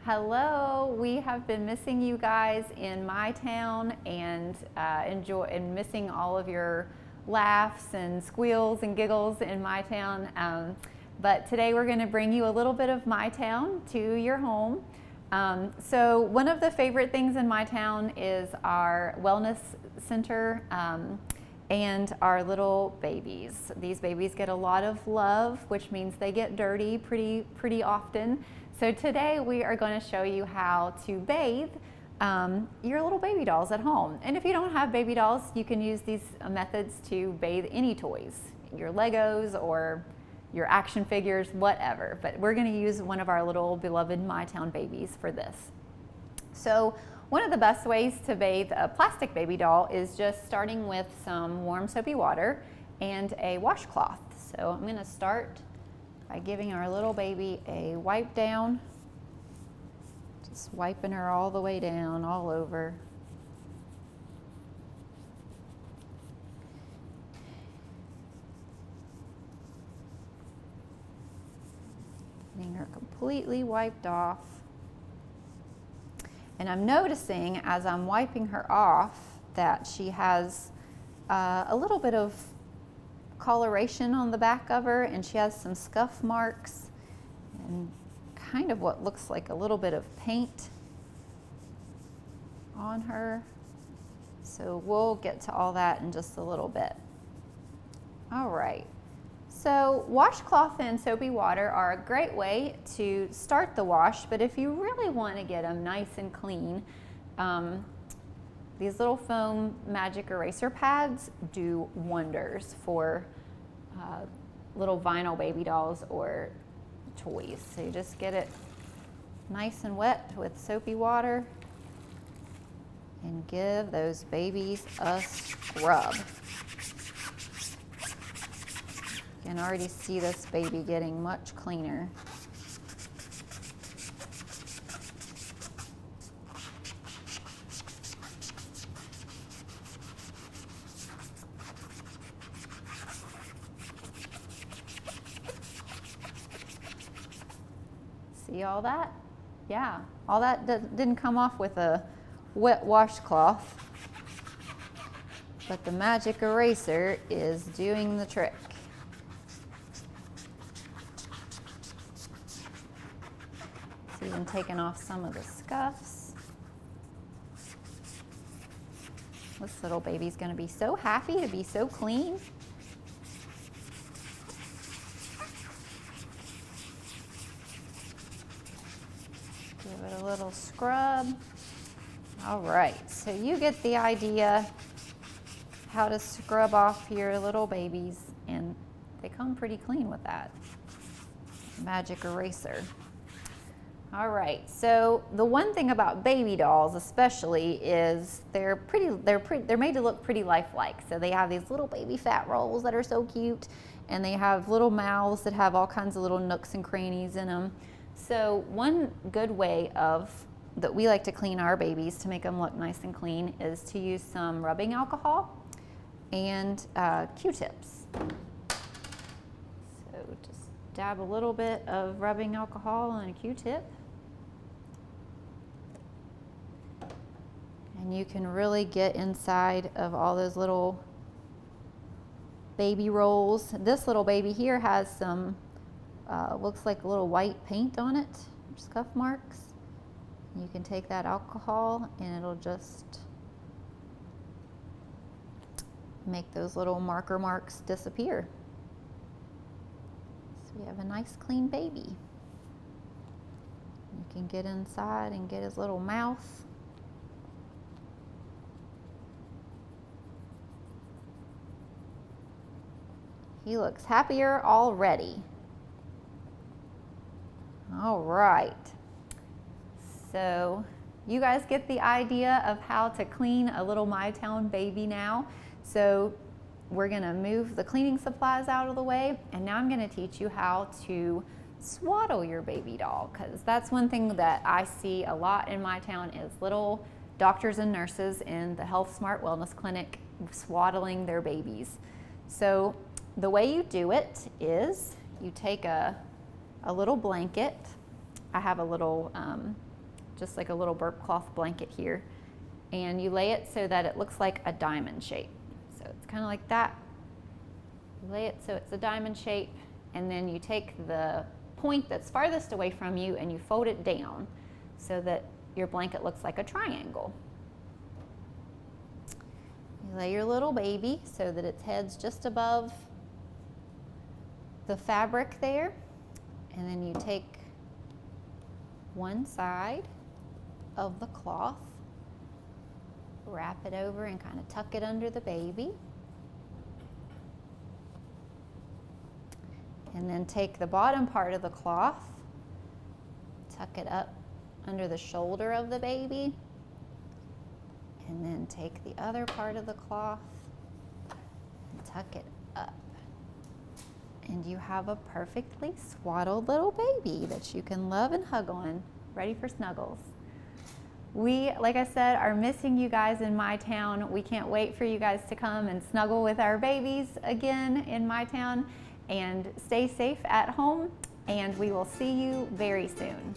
Hello, we have been missing you guys in my town and missing all of your laughs and squeals and giggles in my town. But today we're going to bring you a little bit of my town to your home. So one of the favorite things in my town is our wellness center and our little babies. These babies get a lot of love, which means they get dirty pretty often. So today we are going to show you how to bathe your little baby dolls at home. And if you don't have baby dolls, you can use these methods to bathe any toys, your Legos or your action figures, whatever. But we're going to use one of our little beloved My Town babies for this. So one of the best ways to bathe a plastic baby doll is just starting with some warm soapy water and a washcloth. So I'm going to start by giving our little baby a wipe down, just wiping her all the way down, all over. Getting her completely wiped off. And I'm noticing as I'm wiping her off that she has a little bit of coloration on the back of her, and she has some scuff marks and kind of what looks like a little bit of paint on her. So we'll get to all that in just a little bit. All right, so washcloth and soapy water are a great way to start the wash, but if you really want to get them nice and clean, these little foam magic eraser pads do wonders for little vinyl baby dolls or toys. So you just get it nice and wet with soapy water and give those babies a scrub. You can already see this baby getting much cleaner. See all that? Yeah, all that didn't come off with a wet washcloth, but the magic eraser is doing the trick. It's even taking off some of the scuffs. This little baby's going to be so happy to be so clean. Give it a little scrub. All right, so you get the idea how to scrub off your little babies, and they come pretty clean with that magic eraser. All right, so the one thing about baby dolls especially is they're made to look pretty lifelike. So they have these little baby fat rolls that are so cute, and they have little mouths that have all kinds of little nooks and crannies in them. So one good way that we like to clean our babies to make them look nice and clean is to use some rubbing alcohol and Q-tips. So just dab a little bit of rubbing alcohol on a Q-tip. And you can really get inside of all those little baby rolls. This little baby here has some looks like a little white paint on it, scuff marks. You can take that alcohol and it'll just make those little marker marks disappear. So we have a nice clean baby. You can get inside and get his little mouth. He looks happier already. All right, so you guys get the idea of how to clean a little My Town baby now. So we're gonna move the cleaning supplies out of the way, and now I'm gonna teach you how to swaddle your baby doll, because that's one thing that I see a lot in my town is little doctors and nurses in the HealthSmart Wellness Clinic swaddling their babies. So the way you do it is you take a little blanket. I have a little just like a little burp cloth blanket here. And you lay it so that it looks like a diamond shape. So it's kind of like that. You lay it so it's a diamond shape, and then you take the point that's farthest away from you and you fold it down so that your blanket looks like a triangle. You lay your little baby so that its head's just above the fabric there, and then you take one side of the cloth, wrap it over and kind of tuck it under the baby. And then take the bottom part of the cloth, tuck it up under the shoulder of the baby, and then take the other part of the cloth and tuck it up. And you have a perfectly swaddled little baby that you can love and hug on, ready for snuggles. We, like I said, are missing you guys in my town. We can't wait for you guys to come and snuggle with our babies again in my town. And stay safe at home, and we will see you very soon.